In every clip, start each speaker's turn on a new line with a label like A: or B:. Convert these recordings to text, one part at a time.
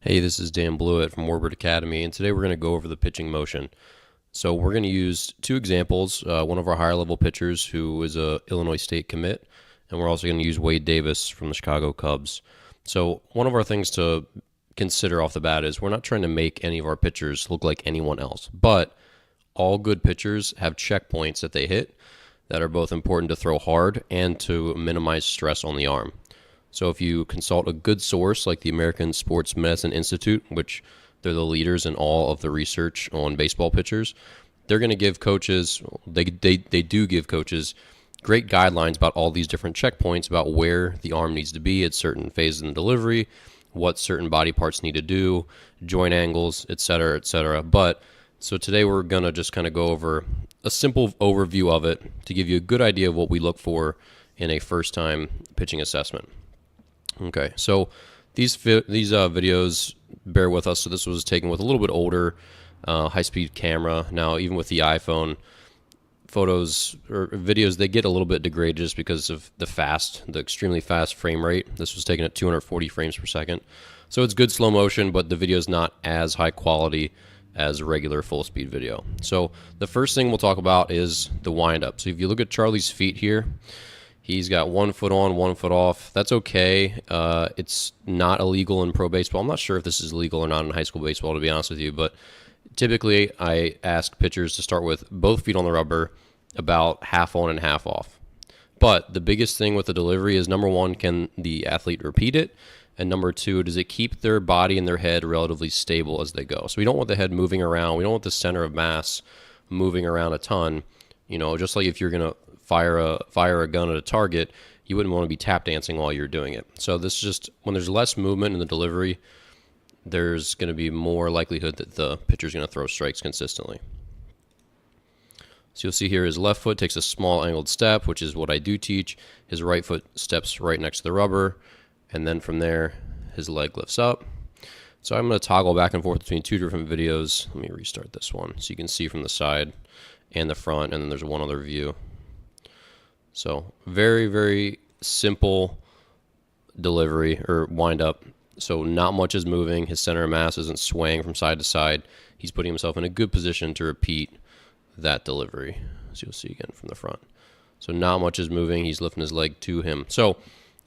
A: Hey, this is Dan Blewett from Warbird Academy, and today we're going to go over the pitching motion. So we're going to use two examples. One of our higher level pitchers who is a Illinois State commit, and we're also going to use Wade Davis from the Chicago Cubs. So one of our things to consider off the bat is we're not trying to make any of our pitchers look like anyone else, but all good pitchers have checkpoints that they hit that are both important to throw hard and to minimize stress on the arm. So if you consult a good source like the American Sports Medicine Institute, which they're the leaders in all of the research on baseball pitchers, they're going to give coaches, they do give coaches great guidelines about all these different checkpoints about where the arm needs to be at certain phases in the delivery, what certain body parts need to do, joint angles, et cetera, et cetera. But so today we're going to just kind of go over a simple overview of it to give you a good idea of what we look for in a first-time pitching assessment. Okay, so these videos, bear with us. So this was taken with a little bit older high-speed camera. Now, even with the iPhone, photos or videos, they get a little bit degraded just because of the extremely fast frame rate. This was taken at 240 frames per second. So it's good slow motion, but the video is not as high quality as regular full-speed video. So the first thing we'll talk about is the windup. So if you look at Charlie's feet here, he's got 1 foot on, 1 foot off. That's okay. It's not illegal in pro baseball. I'm not sure if this is legal or not in high school baseball, to be honest with you, but typically I ask pitchers to start with both feet on the rubber, about half on and half off. But the biggest thing with the delivery is, number one, can the athlete repeat it? And number two, does it keep their body and their head relatively stable as they go? So we don't want the head moving around. We don't want the center of mass moving around a ton. You know, just like if you're going to fire a gun at a target, you wouldn't want to be tap dancing while you're doing it. So this is just, when there's less movement in the delivery, there's going to be more likelihood that the pitcher's going to throw strikes consistently. So you'll see here his left foot takes a small angled step, which is what I do teach. His right foot steps right next to the rubber, and then from there, his leg lifts up. So I'm going to toggle back and forth between two different videos. Let me restart this one so you can see from the side and the front, and then there's one other view. So very, very simple delivery or wind up. So not much is moving. His center of mass isn't swaying from side to side. He's putting himself in a good position to repeat that delivery. So you'll see again from the front. So not much is moving. He's lifting his leg to him. So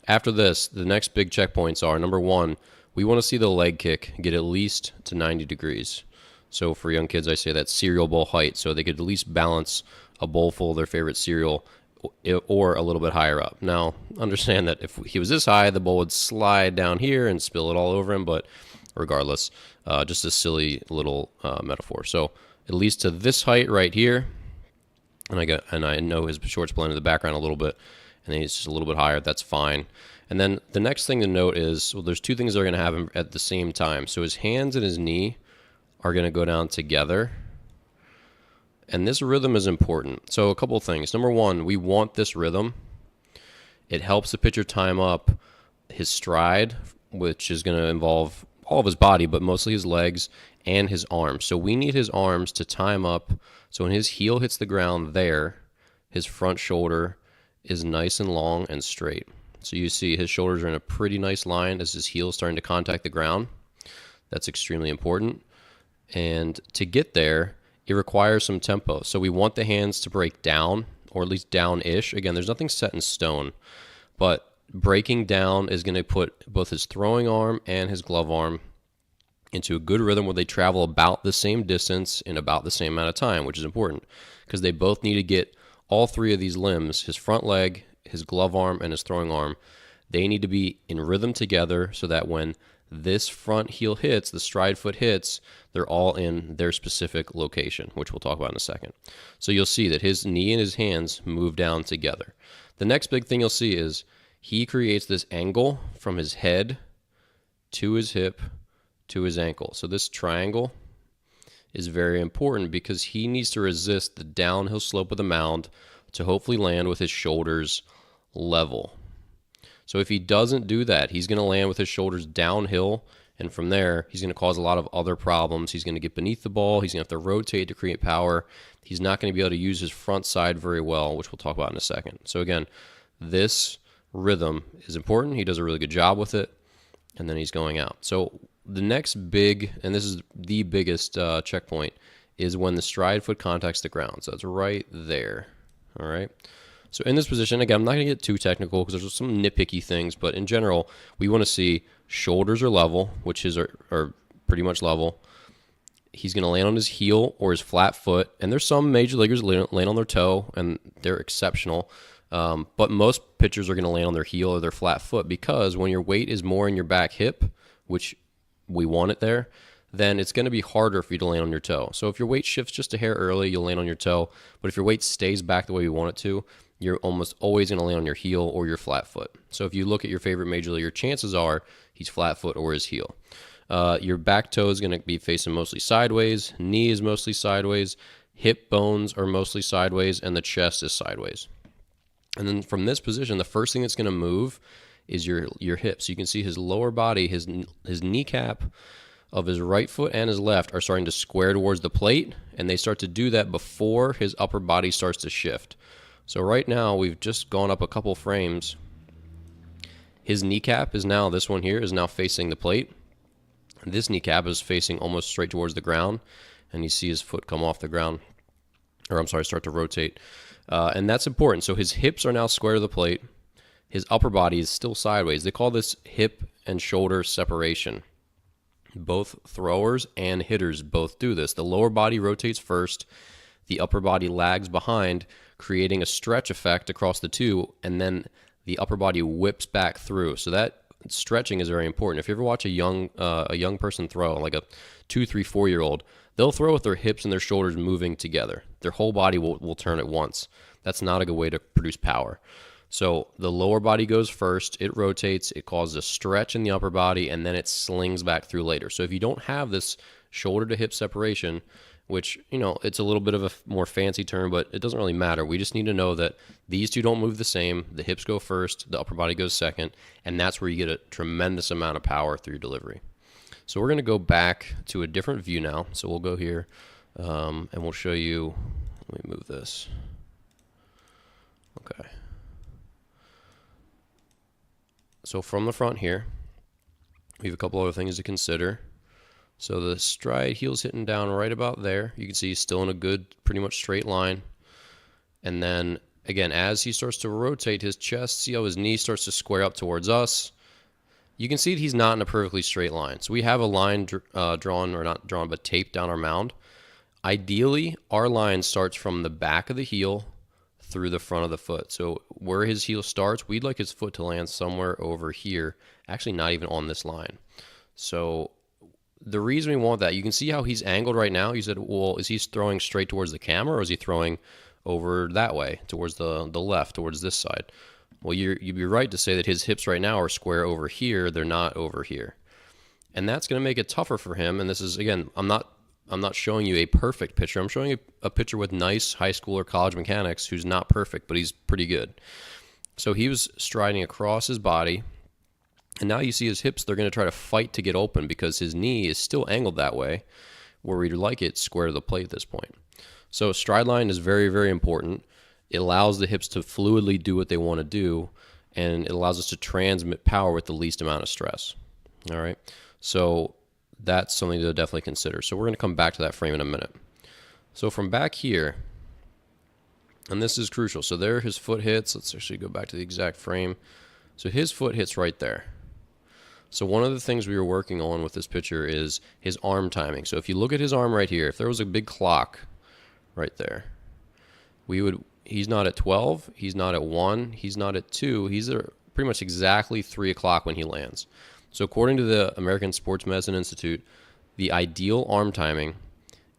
A: after this, the next big checkpoints are, number one, we want to see the leg kick get at least to 90 degrees. So for young kids, I say that's cereal bowl height. So they could at least balance a bowl full of their favorite cereal or a little bit higher up. Now, understand that if he was this high, the bowl would slide down here and spill it all over him, but regardless, just a silly little metaphor. So at least to this height right here, and I know his shorts blend in the background a little bit, and then he's just a little bit higher, that's fine. And then the next thing to note is, well, there's two things that are going to happen at the same time. So his hands and his knee are going to go down together. And this rhythm is important. So a couple of things. Number one, we want this rhythm. It helps the pitcher time up his stride, which is going to involve all of his body, but mostly his legs and his arms. So we need his arms to time up. So when his heel hits the ground there, his front shoulder is nice and long and straight. So you see his shoulders are in a pretty nice line as his heel is starting to contact the ground. That's extremely important. And to get there, it requires some tempo. So we want the hands to break down, or at least down-ish. Again, there's nothing set in stone, but breaking down is going to put both his throwing arm and his glove arm into a good rhythm where they travel about the same distance in about the same amount of time, which is important because they both need to get all three of these limbs, his front leg, his glove arm, and his throwing arm, they need to be in rhythm together so that when this front heel hits, the stride foot hits, they're all in their specific location, which we'll talk about in a second. So you'll see that his knee and his hands move down together. The next big thing you'll see is he creates this angle from his head to his hip to his ankle. So this triangle is very important because he needs to resist the downhill slope of the mound to hopefully land with his shoulders level. So if he doesn't do that, he's going to land with his shoulders downhill, and from there, he's going to cause a lot of other problems. He's going to get beneath the ball. He's going to have to rotate to create power. He's not going to be able to use his front side very well, which we'll talk about in a second. So again, this rhythm is important. He does a really good job with it, and then he's going out. So the next big, and this is the biggest checkpoint, is when the stride foot contacts the ground. So it's right there. All right. So in this position, again, I'm not going to get too technical because there's some nitpicky things, but in general, we want to see shoulders are level, which are pretty much level. He's going to land on his heel or his flat foot, and there's some major leaguers land on their toe, and they're exceptional. But most pitchers are going to land on their heel or their flat foot because when your weight is more in your back hip, which we want it there, then it's going to be harder for you to land on your toe. So if your weight shifts just a hair early, you'll land on your toe. But if your weight stays back the way you want it to, you're almost always going to land on your heel or your flat foot. So if you look at your favorite major leaguer, chances are he's flat foot or his heel. Your back toe is going to be facing mostly sideways. Knee is mostly sideways. Hip bones are mostly sideways, and the chest is sideways. And then from this position, the first thing that's going to move is your hips. You can see his lower body, his kneecap of his right foot and his left are starting to square towards the plate, and they start to do that before his upper body starts to shift. So right now, we've just gone up a couple frames. His kneecap is now, this one here, is now facing the plate. This kneecap is facing almost straight towards the ground, and you see his foot come off the ground, or I'm sorry, start to rotate. And that's important. So his hips are now square to the plate. His upper body is still sideways. They call this hip and shoulder separation. Both throwers and hitters both do this. The lower body rotates first. The upper body lags behind, creating a stretch effect across the two, and then the upper body whips back through. So that stretching is very important. If you ever watch a young person throw, like a 2, 3, 4-year-old, they'll throw with their hips and their shoulders moving together. Their whole body will turn at once. That's not a good way to produce power. So the lower body goes first, it rotates, it causes a stretch in the upper body, and then it slings back through later. So if you don't have this shoulder to hip separation, which, it's a little bit of a more fancy term, but it doesn't really matter. We just need to know that these two don't move the same. The hips go first, the upper body goes second, and that's where you get a tremendous amount of power through your delivery. So we're going to go back to a different view now. So we'll go here, and we'll show you. Let me move this. Okay. So from the front here, we have a couple other things to consider. So the stride, heel's hitting down right about there. You can see he's still in a good, pretty much straight line. And then, again, as he starts to rotate his chest, see how his knee starts to square up towards us. You can see that he's not in a perfectly straight line. So we have a line drawn, or not drawn, but taped down our mound. Ideally, our line starts from the back of the heel through the front of the foot. So where his heel starts, we'd like his foot to land somewhere over here, actually not even on this line. So the reason we want that, you can see how he's angled right now. You said, well, is he throwing straight towards the camera, or is he throwing over that way, towards the left, towards this side? Well, you'd be right to say that his hips right now are square over here. They're not over here. And that's going to make it tougher for him. And this is, again, I'm not showing you a perfect pitcher. I'm showing you a pitcher with nice high school or college mechanics who's not perfect, but he's pretty good. So he was striding across his body, and now you see his hips, they're going to try to fight to get open because his knee is still angled that way, where we'd like it square to the plate at this point. So stride line is very, very important. It allows the hips to fluidly do what they want to do, and it allows us to transmit power with the least amount of stress. All right, so that's something to definitely consider. So we're going to come back to that frame in a minute. So from back here, and this is crucial. So there his foot hits. Let's actually go back to the exact frame. So his foot hits right there. So one of the things we were working on with this pitcher is his arm timing. So if you look at his arm right here, if there was a big clock right there, he's not at 12, he's not at 1, he's not at 2, he's at pretty much exactly 3 o'clock when he lands. So according to the American Sports Medicine Institute, the ideal arm timing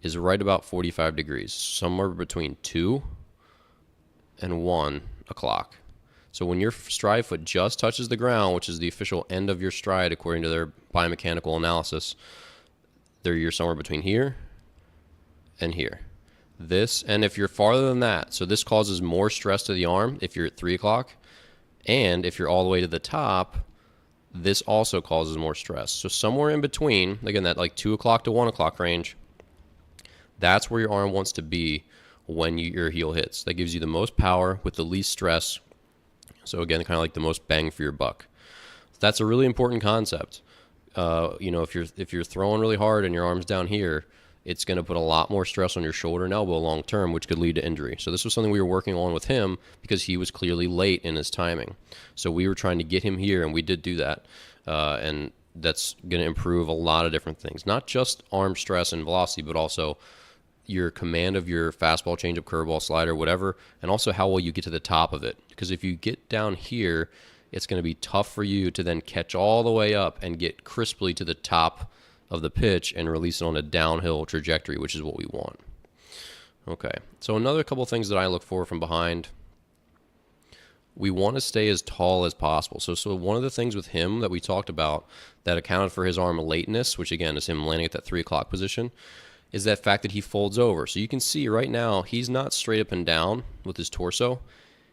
A: is right about 45 degrees, somewhere between 2 and 1 o'clock. So when your stride foot just touches the ground, which is the official end of your stride according to their biomechanical analysis, you're somewhere between here and here. This, and if you're farther than that, so this causes more stress to the arm if you're at 3 o'clock, and if you're all the way to the top, this also causes more stress. So somewhere in between, again, that like 2 o'clock to 1 o'clock range, that's where your arm wants to be when your heel hits. That gives you the most power with the least stress. So again, kind of like the most bang for your buck. That's a really important concept. if you're throwing really hard and your arm's down here, it's going to put a lot more stress on your shoulder and elbow long term, which could lead to injury. So this was something we were working on with him because he was clearly late in his timing. So we were trying to get him here, and we did do that. And that's going to improve a lot of different things, not just arm stress and velocity, but also your command of your fastball, changeup, curveball, slider, whatever, and also how well you get to the top of it. Because if you get down here, it's going to be tough for you to then catch all the way up and get crisply to the top of the pitch and release it on a downhill trajectory, which is what we want. Okay, so another couple things that I look for from behind. We want to stay as tall as possible. So one of the things with him that we talked about that accounted for his arm lateness, which again is him landing at that 3 o'clock position, is that fact that he folds over. So you can see right now he's not straight up and down with his torso.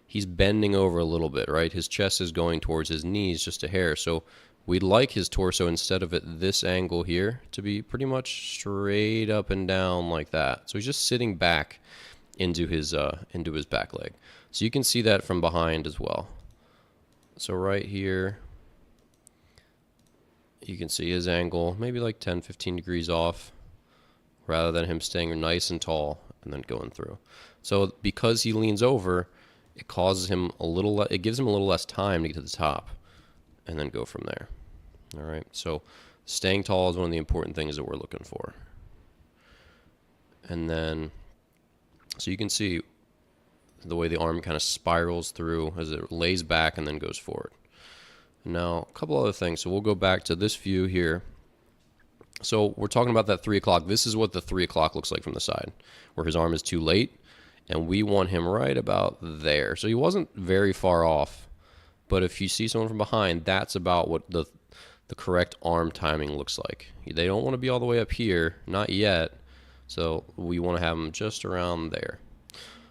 A: He's bending over a little bit, right? His chest is going towards his knees just a hair. So we'd like his torso, instead of at this angle here, to be pretty much straight up and down like that. So he's just sitting back into his back leg. So you can see that from behind as well. So right here, you can see his angle, maybe like 10, 15 degrees off, rather than him staying nice and tall and then going through. So because he leans over, it causes him it gives him a little less time to get to the top and then go from there. All right, so staying tall is one of the important things that we're looking for. And then, so you can see the way the arm kind of spirals through as it lays back and then goes forward. Now, a couple other things. So we'll go back to this view here. So we're talking about that 3 o'clock. This is what the 3 o'clock looks like from the side, where his arm is too late, and we want him right about there. So he wasn't very far off, but if you see someone from behind, that's about what the correct arm timing looks like. They don't want to be all the way up here, not yet, so we want to have them just around there.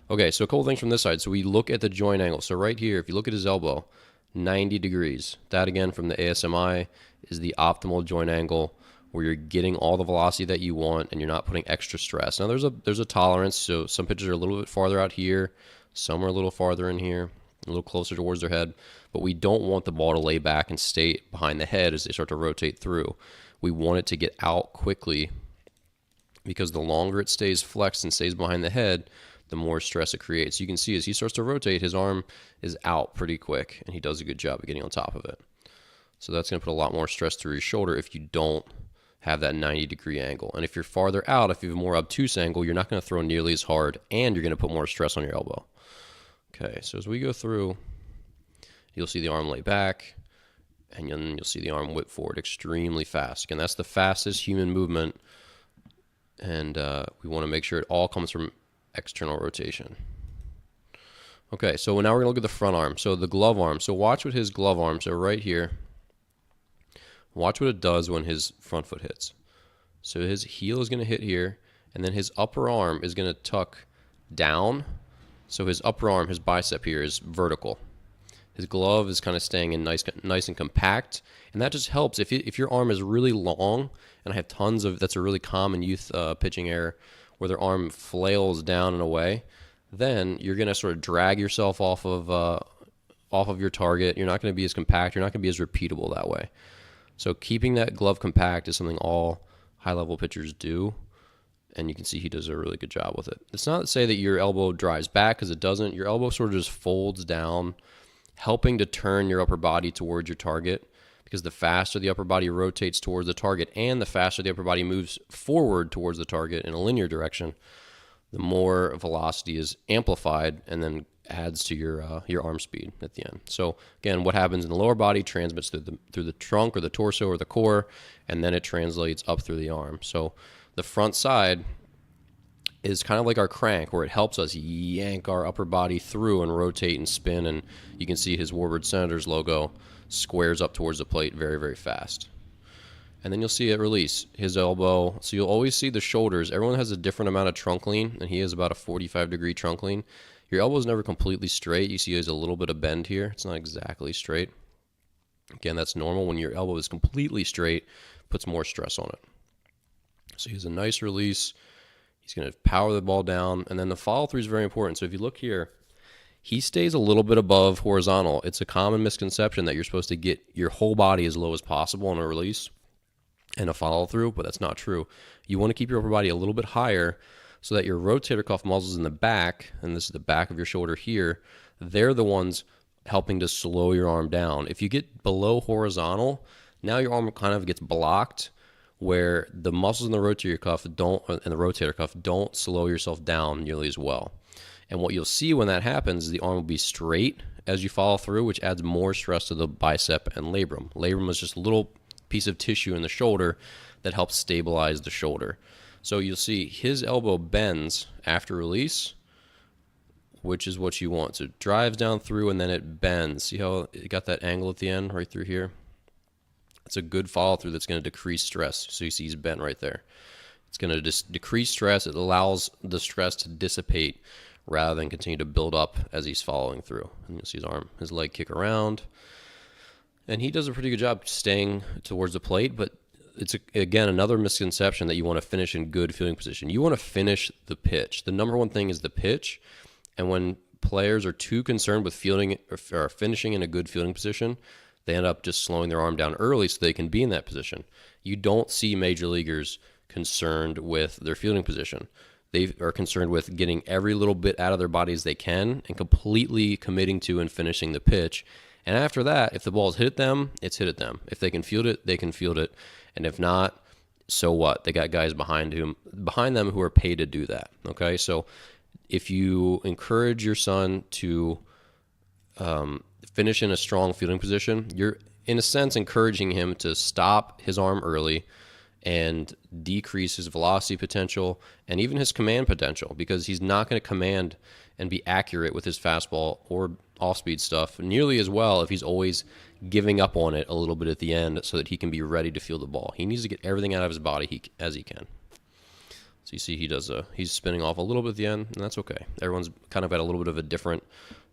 A: Okay, so a couple things from this side. So we look at the joint angle. So right here, if you look at his elbow, 90 degrees. That, again, from the ASMI, is the optimal joint angle, where you're getting all the velocity that you want and you're not putting extra stress. Now there's a tolerance, so some pitches are a little bit farther out here, some are a little farther in here, a little closer towards their head, but we don't want the ball to lay back and stay behind the head as they start to rotate through. We want it to get out quickly, because the longer it stays flexed and stays behind the head, the more stress it creates. You can see as he starts to rotate, his arm is out pretty quick, and he does a good job of getting on top of it. So that's going to put a lot more stress through your shoulder if you don't have that 90-degree angle. And if you're farther out, if you have a more obtuse angle, you're not going to throw nearly as hard, and you're going to put more stress on your elbow. Okay, so as we go through, you'll see the arm lay back, and then you'll see the arm whip forward extremely fast. Again, that's the fastest human movement, and we want to make sure it all comes from external rotation. Okay, so now we're going to look at the front arm. So the glove arm. So watch what his glove arm, so right here, watch what it does when his front foot hits. So his heel is going to hit here, and then his upper arm is going to tuck down. So his upper arm, his bicep here, is vertical. His glove is kind of staying in nice and compact, and that just helps. If your arm is really long, and I have tons of, that's a really common youth pitching error, where their arm flails down and away, then you're going to sort of drag yourself off of your target. You're not going to be as compact. You're not going to be as repeatable that way. So keeping that glove compact is something all high-level pitchers do, and you can see he does a really good job with it. It's not to say that your elbow drives back, because it doesn't. Your elbow sort of just folds down, helping to turn your upper body towards your target, because the faster the upper body rotates towards the target and the faster the upper body moves forward towards the target in a linear direction, the more velocity is amplified and then adds to your arm speed at the end. So again, what happens in the lower body transmits through the trunk or the torso or the core, and then it translates up through the arm. So the front side is kind of like our crank, where it helps us yank our upper body through and rotate and spin, and you can see his Warbird Senators logo squares up towards the plate very, very fast. And then you'll see it release his elbow. So you'll always see the shoulders. Everyone has a different amount of trunk lean, and he has about a 45-degree trunk lean. Your elbow is never completely straight. You see there's a little bit of bend here. It's not exactly straight. Again, that's normal. When your elbow is completely straight, puts more stress on it. So he has a nice release. He's going to power the ball down, and then the follow-through is very important. So if you look here, he stays a little bit above horizontal. It's a common misconception that you're supposed to get your whole body as low as possible on a release. and a follow through, but that's not true. You want to keep your upper body a little bit higher so that your rotator cuff muscles in the back, and this is the back of your shoulder here, they're the ones helping to slow your arm down. If you get below horizontal, now your arm kind of gets blocked, where the muscles in the rotator cuff don't slow yourself down nearly as well. And what you'll see when that happens is the arm will be straight as you follow through, which adds more stress to the bicep and labrum. Labrum is just a little piece of tissue in the shoulder that helps stabilize the shoulder. So you'll see his elbow bends after release, which is what you want. So it drives down through and then it bends. See how it got that angle at the end right through here? It's a good follow through that's going to decrease stress. So you see he's bent right there. It's going to just decrease stress. It allows the stress to dissipate rather than continue to build up as he's following through. And you'll see his leg kick around. And he does a pretty good job staying towards the plate, but it's, again, another misconception that you want to finish in good fielding position. You want to finish the pitch. The number one thing is the pitch, and when players are too concerned with fielding or finishing in a good fielding position, they end up just slowing their arm down early so they can be in that position. You don't see major leaguers concerned with their fielding position. They are concerned with getting every little bit out of their body as they can and completely committing to and finishing the pitch. And after that, if the ball's hit at them, it's hit at them. If they can field it, they can field it. And if not, so what? They got guys behind them who are paid to do that. Okay, so if you encourage your son to finish in a strong fielding position, you're in a sense encouraging him to stop his arm early and decrease his velocity potential and even his command potential, because he's not going to command and be accurate with his fastball or off-speed stuff nearly as well if he's always giving up on it a little bit at the end so that he can be ready to field the ball. He needs to get everything out of his body as he can. So you see he's spinning off a little bit at the end, and that's okay. Everyone's kind of got a little bit of a different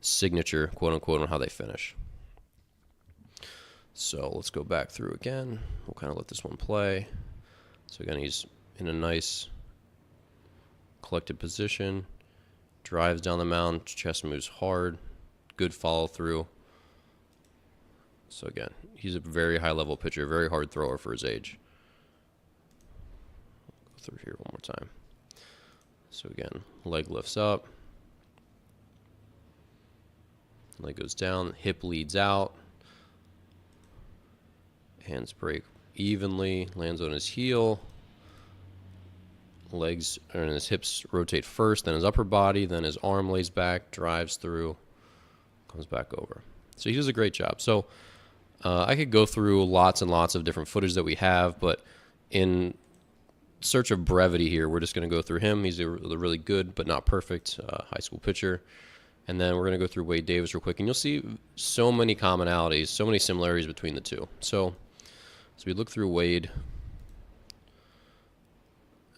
A: signature, quote unquote, on how they finish. So let's go back through again. We'll kind of let this one play. So again, he's in a nice collected position, drives down the mound, chest moves hard, good follow through. So again, he's a very high level pitcher, very hard thrower for his age. Go through here one more time. So again, leg lifts up, leg goes down, hip leads out, hands break evenly, lands on his heel, legs and his hips rotate first, then his upper body, then his arm lays back, drives through, comes back over. So he does a great job. So I could go through lots and lots of different footage that we have, but in search of brevity here, we're just going to go through him. He's a really good but not perfect high school pitcher. And then we're going to go through Wade Davis real quick, and you'll see so many commonalities, so many similarities between the two. So we look through Wade,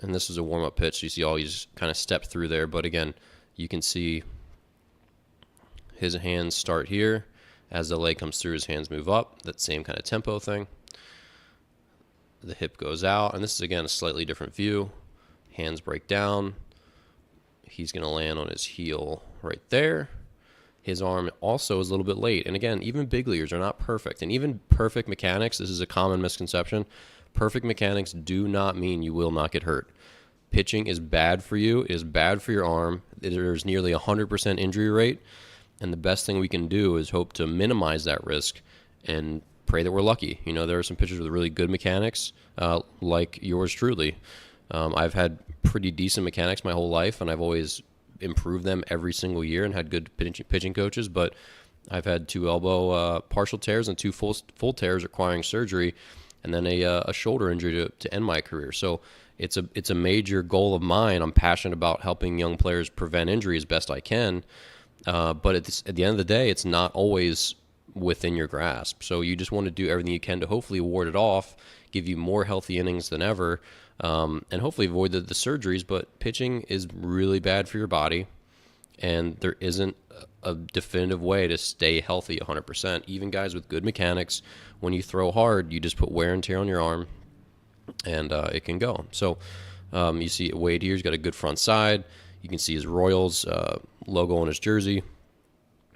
A: and this is a warm-up pitch. You see all he's kind of stepped through there, but again, you can see his hands start here. As the leg comes through, his hands move up, that same kind of tempo thing. The hip goes out, and this is, again, a slightly different view. Hands break down. He's going to land on his heel right there. His arm also is a little bit late. And again, even big leaguers are not perfect. And even perfect mechanics, this is a common misconception, perfect mechanics do not mean you will not get hurt. Pitching is bad for you. It is bad for your arm. There's nearly 100% injury rate. And the best thing we can do is hope to minimize that risk and pray that we're lucky. You know, there are some pitchers with really good mechanics, like yours truly. I've had pretty decent mechanics my whole life, and I've always improved them every single year and had good pitching coaches, but I've had 2 elbow partial tears and 2 full tears requiring surgery, and then a shoulder injury to end my career. So it's a major goal of mine. I'm passionate about helping young players prevent injury as best I can, but at the end of the day, it's not always within your grasp. So you just want to do everything you can to hopefully ward it off, give you more healthy innings than ever, and hopefully avoid the surgeries. But pitching is really bad for your body, and there isn't a definitive way to stay healthy 100%. Even guys with good mechanics, when you throw hard, you just put wear and tear on your arm, and it can go. So you see Wade here, he's got a good front side. You can see his Royals logo on his jersey.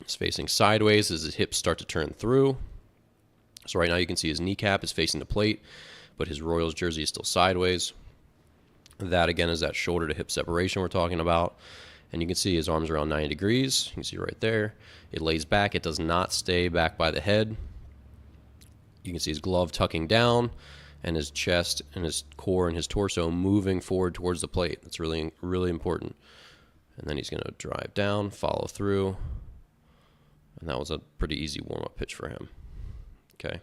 A: He's facing sideways as his hips start to turn through. So right now you can see his kneecap is facing the plate. but his Royals jersey is still sideways. That, again, is that shoulder to hip separation we're talking about. And you can see his arm's around 90 degrees. You can see right there. It lays back. It does not stay back by the head. You can see his glove tucking down and his chest and his core and his torso moving forward towards the plate. That's really, really important. And then he's going to drive down, follow through. And that was a pretty easy warm-up pitch for him. Okay.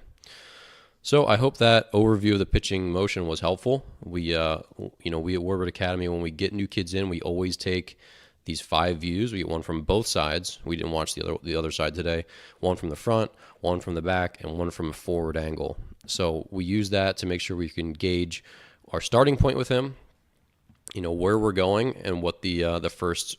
A: So I hope that overview of the pitching motion was helpful. We at Warbird Academy, when we get new kids in, we always take these 5 views. We get one from both sides. We didn't watch the other side today. One from the front, one from the back, and one from a forward angle. So we use that to make sure we can gauge our starting point with him, where we're going and what the first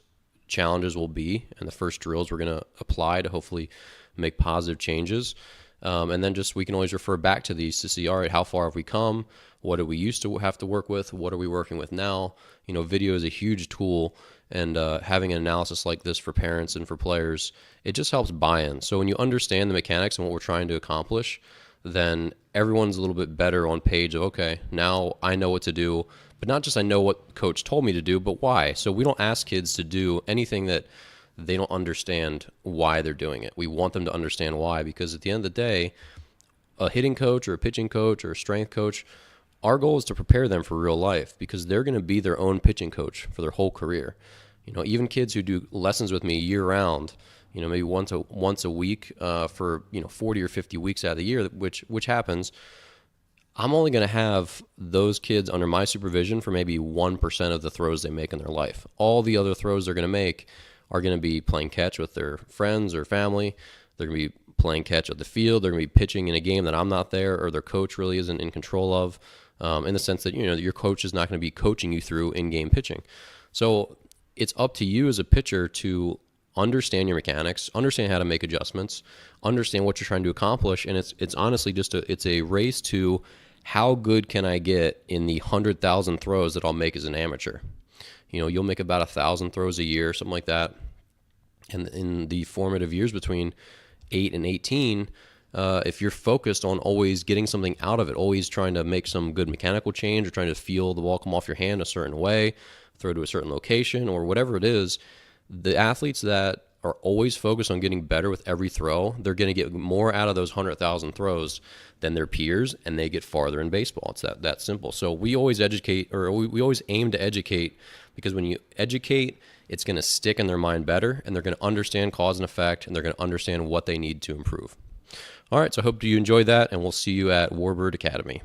A: challenges will be and the first drills we're going to apply to hopefully make positive changes. And then we can always refer back to these to see, all right, how far have we come? What did we used to have to work with? What are we working with now? Video is a huge tool, and having an analysis like this for parents and for players, it just helps buy-in. So when you understand the mechanics and what we're trying to accomplish, then everyone's a little bit better on page of, okay, now I know what to do, but not just I know what coach told me to do, but why. So we don't ask kids to do anything that they don't understand why they're doing it. We want them to understand why, because at the end of the day, a hitting coach or a pitching coach or a strength coach, our goal is to prepare them for real life, because they're going to be their own pitching coach for their whole career. Even kids who do lessons with me year round, maybe once a week for 40 or 50 weeks out of the year, which happens. I'm only going to have those kids under my supervision for maybe 1% of the throws they make in their life. All the other throws they're going to make are going to be playing catch with their friends or family. They're going to be playing catch at the field. They're going to be pitching in a game that I'm not there, or their coach really isn't in control of, in the sense that your coach is not going to be coaching you through in-game pitching. So it's up to you as a pitcher to understand your mechanics, understand how to make adjustments, understand what you're trying to accomplish, and it's honestly just it's a race to how good can I get in the 100,000 throws that I'll make as an amateur. You'll make about 1,000 throws a year, something like that. And in the formative years between 8 and 18, if you're focused on always getting something out of it, always trying to make some good mechanical change or trying to feel the ball come off your hand a certain way, throw to a certain location, or whatever it is, the athletes that are always focused on getting better with every throw, they're going to get more out of those 100,000 throws than their peers, and they get farther in baseball. It's that simple. So we always educate, or we always aim to educate, because when you educate, it's going to stick in their mind better, and they're going to understand cause and effect, and they're going to understand what they need to improve. All right, so I hope you enjoyed that, and we'll see you at Warbird Academy.